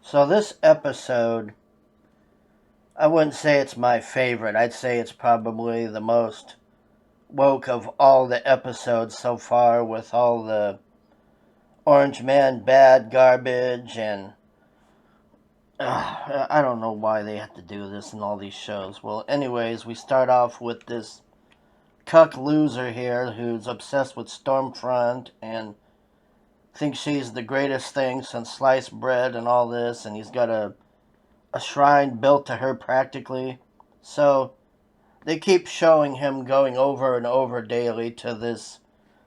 So this episode, I wouldn't say it's my favorite. I'd say it's probably the most woke of all the episodes so far, with all the Orange Man bad garbage and I don't know why they have to do this in all these shows. Well, anyways, we start off with this cuck loser here who's obsessed with Stormfront and thinks she's the greatest thing since sliced bread and all this, and he's got a shrine built to her practically. So they keep showing him going over and over daily to this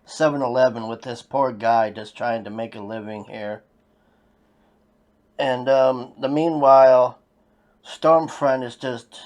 7-Eleven with this poor guy just trying to make a living here. And the meanwhile, Stormfront is just,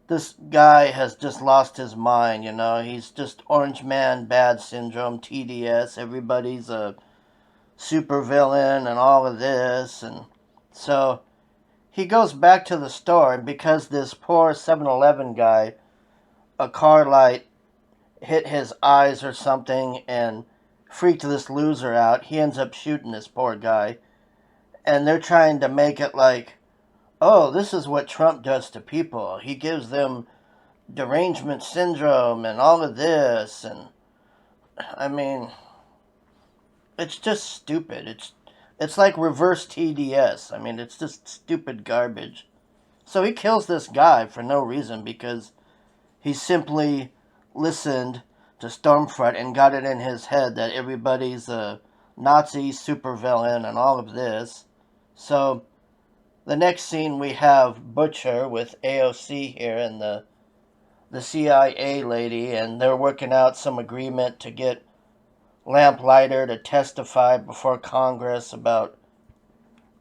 this guy has just lost his mind. He's just Orange Man bad syndrome, TDS. Everybody's a super villain and all of this, and so he goes back to the store, and because this poor 7-Eleven guy, a car light hit his eyes or something and freaked this loser out, he ends up shooting this poor guy. And they're trying to make it like, oh, this is what Trump does to people. He gives them derangement syndrome and all of this. And I mean, it's just stupid. It's like reverse TDS. I mean, it's just stupid garbage. So he kills this guy for no reason because he simply listened to Stormfront and got it in his head that everybody's a Nazi supervillain and all of this. So the next scene we have Butcher with AOC here and the CIA lady, and they're working out some agreement to get Lamplighter to testify before Congress about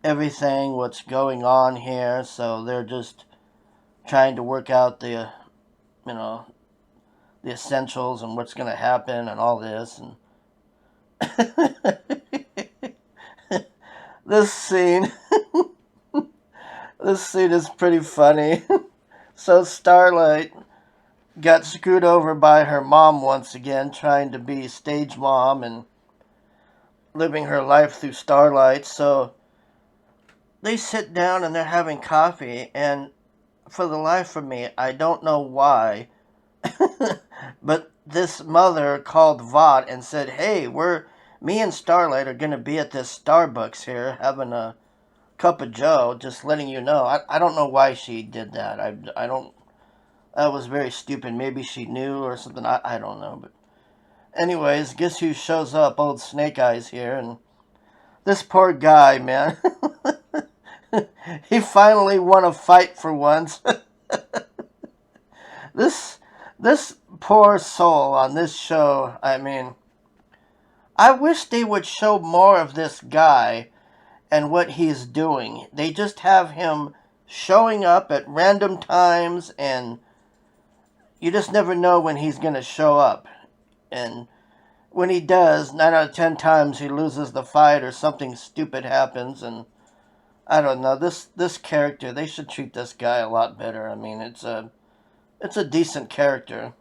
everything what's going on here. So they're just trying to work out you know the essentials and what's going to happen and all this. And this scene this scene is pretty funny. So Starlight got screwed over by her mom once again, trying to be stage mom and living her life through Starlight. So they sit down and they're having coffee, and for the life of me, I don't know why, but this mother called Vought and said, "Hey, me and Starlight are gonna be at this Starbucks here having a cup of Joe. Just letting you know." I don't know why she did that. I don't. That was very stupid. Maybe she knew or something. I don't know. But anyways, guess who shows up? Old Snake Eyes here, and this poor guy, man. He finally won a fight for once. this this poor soul on this show. I mean, I wish they would show more of this guy and what he's doing. They just have him showing up at random times, and you just never know when he's going to show up. And when he does, 9 out of 10 times he loses the fight or something stupid happens. And I don't know, this character, they should treat this guy a lot better. I mean, it's a decent character.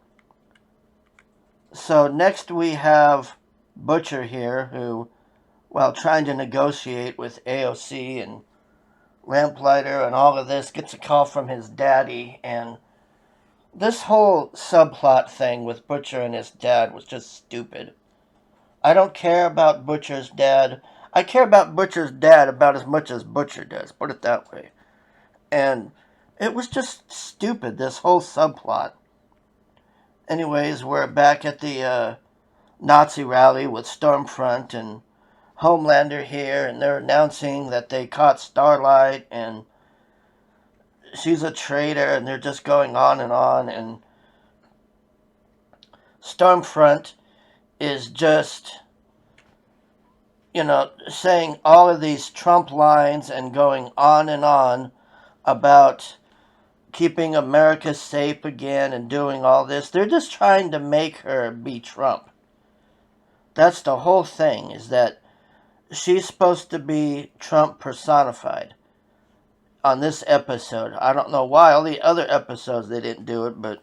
So next we have Butcher here, who, while trying to negotiate with AOC and Lamplighter and all of this, gets a call from his daddy. And this whole subplot thing with Butcher and his dad was just stupid. I don't care about Butcher's dad. I care about Butcher's dad about as much as Butcher does, put it that way. And it was just stupid, this whole subplot. Anyways, we're back at the Nazi rally with Stormfront and Homelander here, and they're announcing that they caught Starlight and she's a traitor, and they're just going on and on. And Stormfront is just, saying all of these Trump lines and going on and on about keeping America safe again and doing all this. They're just trying to make her be Trump. That's the whole thing, is that she's supposed to be Trump personified on this episode. I don't know why. All the other episodes they didn't do it, but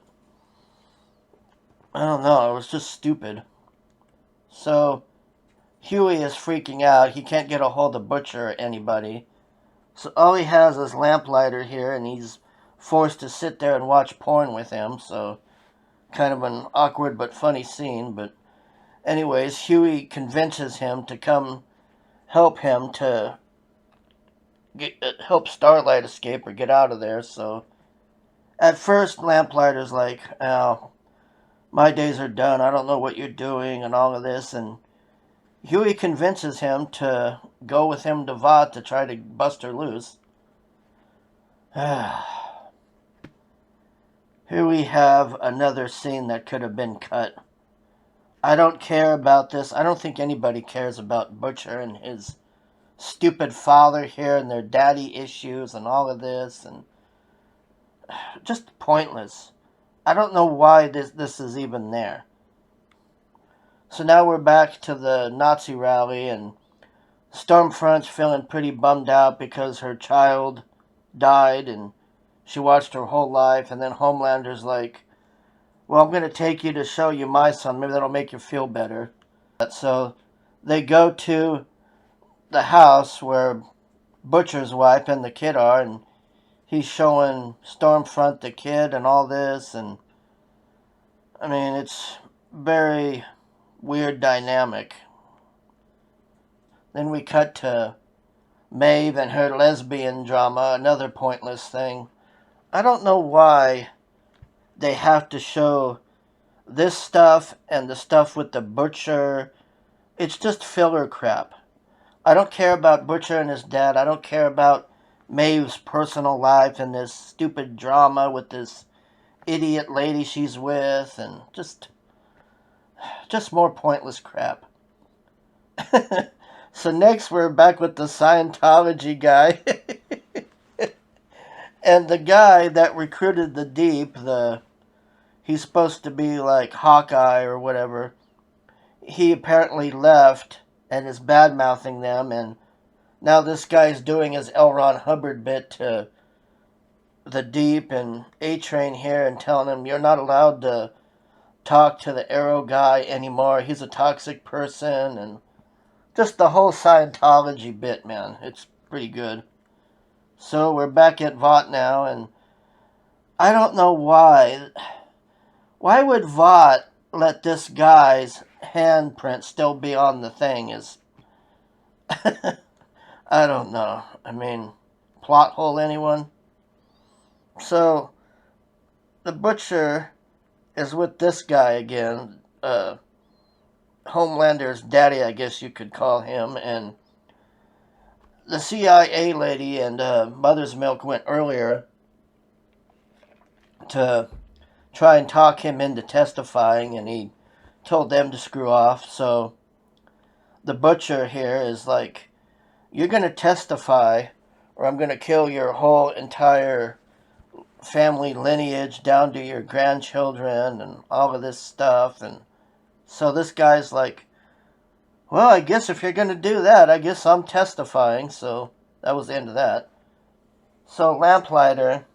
I don't know. It was just stupid. So Huey is freaking out. He can't get a hold of Butcher or anybody. So all he has is Lamplighter here, and he's forced to sit there and watch porn with him. So kind of an awkward but funny scene. But anyways, Huey convinces him to come help him to help Starlight escape or get out of there. So at first, Lamplighter's like, "Oh, my days are done. I don't know what you're doing," and all of this. And Huey convinces him to go with him to Vought to try to bust her loose. Here we have another scene that could have been cut. I don't care about this. I don't think anybody cares about Butcher and his stupid father here and their daddy issues and all of this, and just pointless. I don't know why this is even there. So now we're back to the Nazi rally, and Stormfront's feeling pretty bummed out because her child died and she watched her whole life, and then Homelander's like, "Well, I'm going to take you to show you my son. Maybe that'll make you feel better." So they go to the house where Butcher's wife and the kid are, and he's showing Stormfront the kid and all this, and I mean, it's very weird dynamic. Then we cut to Maeve and her lesbian drama, another pointless thing. I don't know why they have to show this stuff and the stuff with the Butcher. It's just filler crap. I don't care about Butcher and his dad. I don't care about Maeve's personal life and this stupid drama with this idiot lady she's with, and just more pointless crap. So next we're back with the Scientology guy. And the guy that recruited the Deep, he's supposed to be like Hawkeye or whatever. He apparently left and is bad mouthing them, and now this guy's doing his L. Ron Hubbard bit to the Deep and A-Train here and telling him you're not allowed to talk to the Arrow guy anymore. He's a toxic person, and just the whole Scientology bit, man. It's pretty good. So we're back at Vought now, and I don't know why. Why would Vought let this guy's handprint still be on the thing? I don't know. I mean, plot hole, anyone? So the Butcher is with this guy again, Homelander's daddy, I guess you could call him, and the CIA lady and Mother's Milk went earlier to try and talk him into testifying, and he told them to screw off. So the Butcher here is like, "You're going to testify, or I'm going to kill your whole entire family lineage down to your grandchildren and all of this stuff." And so this guy's like, "Well, I guess if you're going to do that, I guess I'm testifying." So that was the end of that. So Lamplighter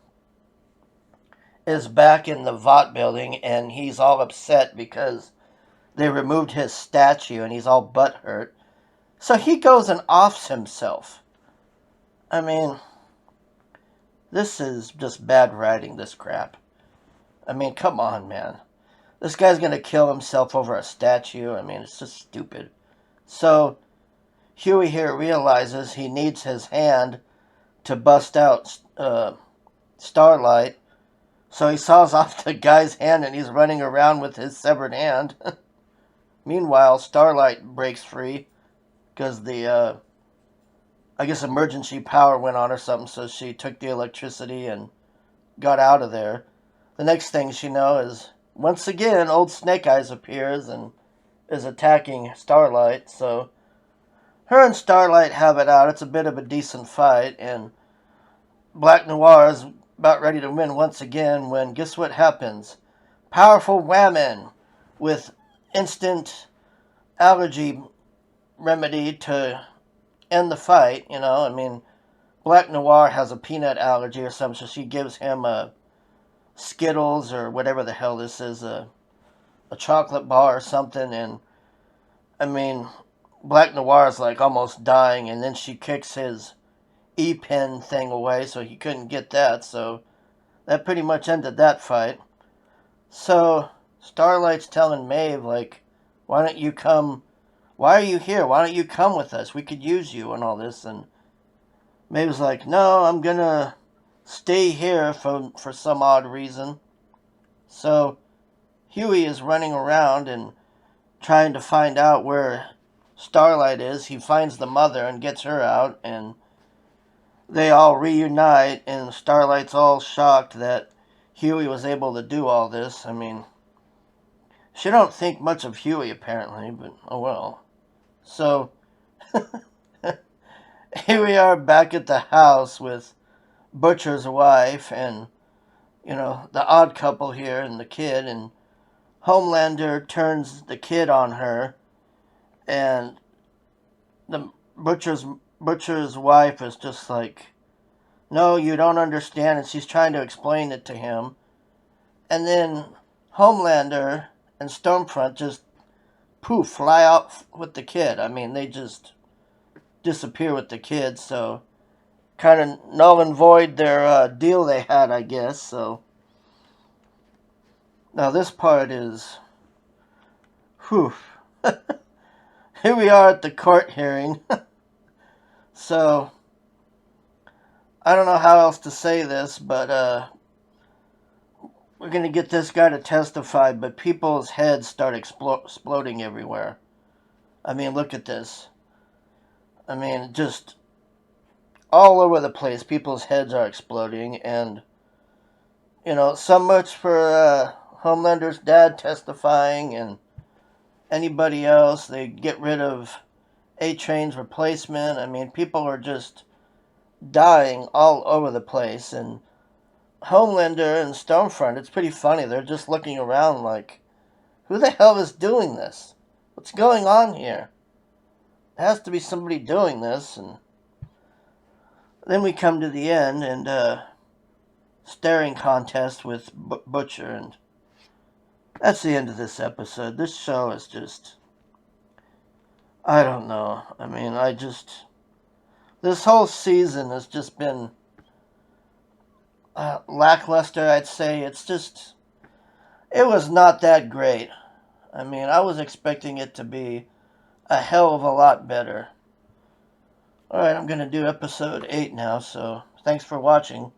is back in the Vought building, and he's all upset because they removed his statue, and he's all butthurt. So he goes and offs himself. I mean, this is just bad writing, this crap. I mean, come on, man. This guy's going to kill himself over a statue. I mean, it's just stupid. So Huey here realizes he needs his hand to bust out Starlight. So he saws off the guy's hand, and he's running around with his severed hand. Meanwhile, Starlight breaks free because I guess emergency power went on or something, so she took the electricity and got out of there. The next thing she knows is, once again, old Snake Eyes appears and is attacking Starlight. So her and Starlight have it out. It's a bit of a decent fight, and Black Noir is about ready to win once again when, guess what happens? Powerful Whammon with instant allergy remedy to end the fight. I mean, Black Noir has a peanut allergy or something, so she gives him a Skittles or whatever the hell this is, a chocolate bar or something, and I mean, Black Noir is like almost dying, and then she kicks his E-pin thing away, so he couldn't get that. So that pretty much ended that fight. So Starlight's telling Maeve, like, why don't you come? Why are you here? Why don't you come with us? We could use you and all this. And Maeve's like, no, I'm gonna stay here for some odd reason. So Huey is running around and trying to find out where Starlight is. He finds the mother and gets her out, and they all reunite, and Starlight's all shocked that Huey was able to do all this. I mean, she don't think much of Huey apparently, but oh well. So here we are back at the house with Butcher's wife and, the odd couple here and the kid, and Homelander turns the kid on her, and the butcher's wife is just like, no, you don't understand, and she's trying to explain it to him. And then Homelander and Stormfront just poof fly out with the kid. I mean, they just disappear with the kid, so kind of null and void their deal they had, I guess. So now this part is, whew. Here we are at the court hearing. So I don't know how else to say this, but we're going to get this guy to testify, but people's heads start exploding everywhere. I mean, look at this. I mean, just all over the place, people's heads are exploding, and, so much for Homelander's dad testifying, and anybody else. They get rid of A-Train's replacement. I mean, people are just dying all over the place, and Homelander and Stormfront, it's pretty funny. They're just looking around like, who the hell is doing this? What's going on here? There has to be somebody doing this. And then we come to the end and staring contest with Butcher, and that's the end of this episode. This show is just, I don't know. I mean, this whole season has just been lackluster, I'd say. It was not that great. I mean, I was expecting it to be a hell of a lot better. Alright, I'm going to do episode 8 now, so thanks for watching.